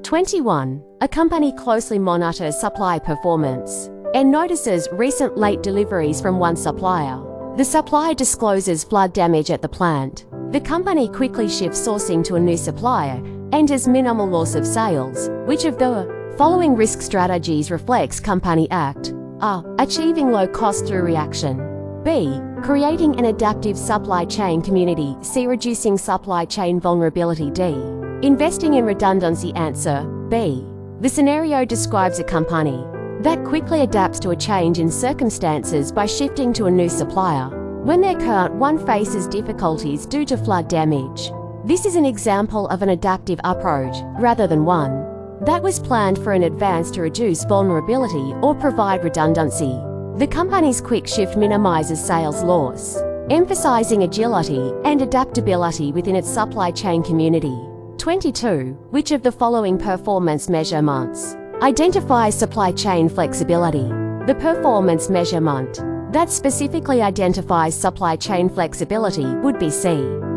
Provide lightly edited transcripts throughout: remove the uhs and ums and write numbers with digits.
21. A company closely monitors supply performance and notices recent late deliveries from one supplier. The supplier discloses flood damage at the plant. The company quickly shifts sourcing to a new supplier and has minimal loss of sales. Which of the following risk strategies reflects company act? A. Achieving low cost through reaction. B. Creating an adaptive supply chain community. C. Reducing supply chain vulnerability. D. Investing in redundancy. Answer B. The scenario describes a company that quickly adapts to a change in circumstances by shifting to a new supplier when their current one faces difficulties due to flood damage. This is an example of an adaptive approach, rather than one that was planned for in advance to reduce vulnerability or provide redundancy. The company's quick shift minimizes sales loss, emphasizing agility and adaptability within its supply chain community. 22. Which of the following performance measurements identifies supply chain flexibility? The performance measurement that specifically identifies supply chain flexibility would be C.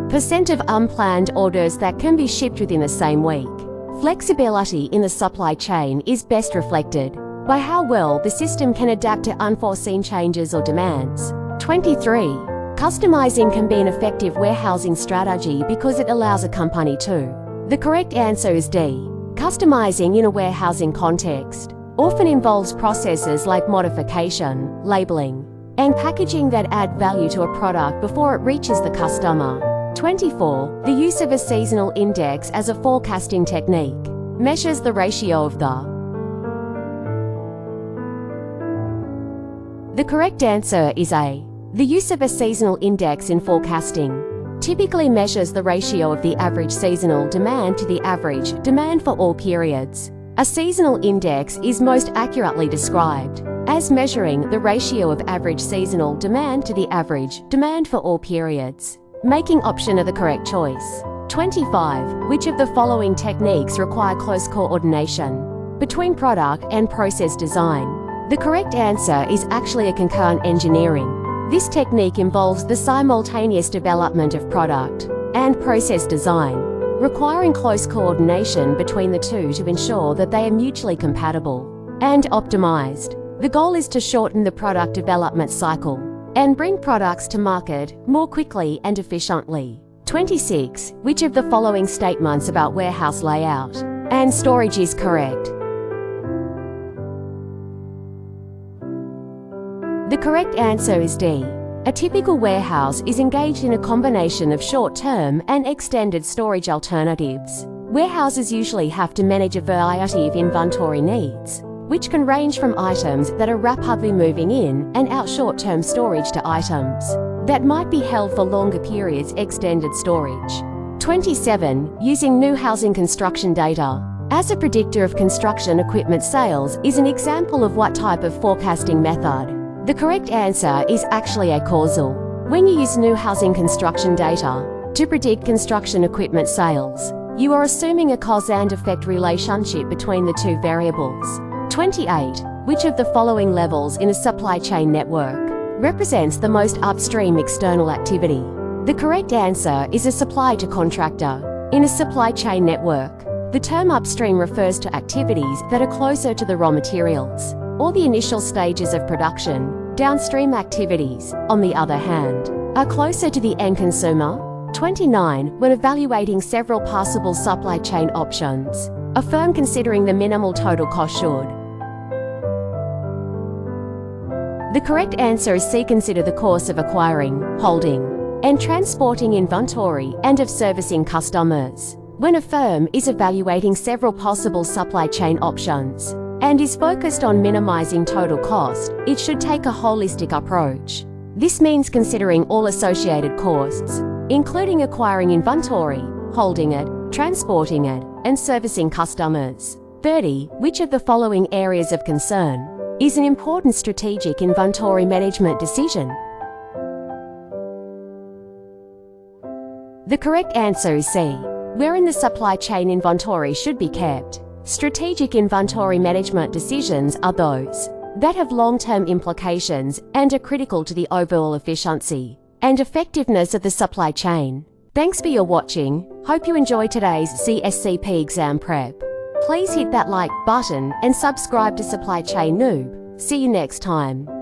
Percent of unplanned orders that can be shipped within the same week. Flexibility in the supply chain is best reflected by how well the system can adapt to unforeseen changes or demands. 23. Customizing can be an effective warehousing strategy because it allows a company to. The correct answer is D. Customizing in a warehousing context often involves processes like modification, labeling, and packaging that add value to a product before it reaches the customer. 24. The use of a seasonal index as a forecasting technique measures the ratio of The correct answer is A. The use of a seasonal index in forecasting typically measures the ratio of the average seasonal demand to the average demand for all periods. A seasonal index is most accurately described as measuring the ratio of average seasonal demand to the average demand for all periods, making option A the correct choice. 25. Which of the following techniques require close coordination between product and process design? The correct answer is actually a concurrent engineering. This technique involves the simultaneous development of product and process design, requiring close coordination between the two to ensure that they are mutually compatible and optimized. The goal is to shorten the product development cycle and bring products to market more quickly and efficiently. 26. Which of the following statements about warehouse layout and storage is correct? The correct answer is D. A typical warehouse is engaged in a combination of short-term and extended storage alternatives. Warehouses usually have to manage a variety of inventory needs, which can range from items that are rapidly moving in and out short-term storage to items that might be held for longer periods extended storage. 27. Using new housing construction data as a predictor of construction equipment sales is an example of what type of forecasting method? The correct answer is actually a causal. When you use new housing construction data to predict construction equipment sales, you are assuming a cause and effect relationship between the two variables. 28. Which of the following levels in a supply chain network represents the most upstream external activity? The correct answer is a supply to contractor. In a supply chain network, the term upstream refers to activities that are closer to the raw materials or the initial stages of production. Downstream activities, on the other hand, are closer to the end consumer. 29. When evaluating several possible supply chain options, a firm considering the minimal total cost should. The correct answer is C. Consider the cost of acquiring, holding, and transporting inventory and of servicing customers. When a firm is evaluating several possible supply chain options and is focused on minimizing total cost, it should take a holistic approach. This means considering all associated costs, including acquiring inventory, holding it, transporting it, and servicing customers. 30. Which of the following areas of concern is an important strategic inventory management decision? The correct answer is C. Where in the supply chain inventory should be kept. Strategic inventory management decisions are those that have long-term implications and are critical to the overall efficiency and effectiveness of the supply chain. Thanks for your watching. Hope you enjoyed today's CSCP exam prep. Please hit that like button and subscribe to Supply Chain Noob. See you next time.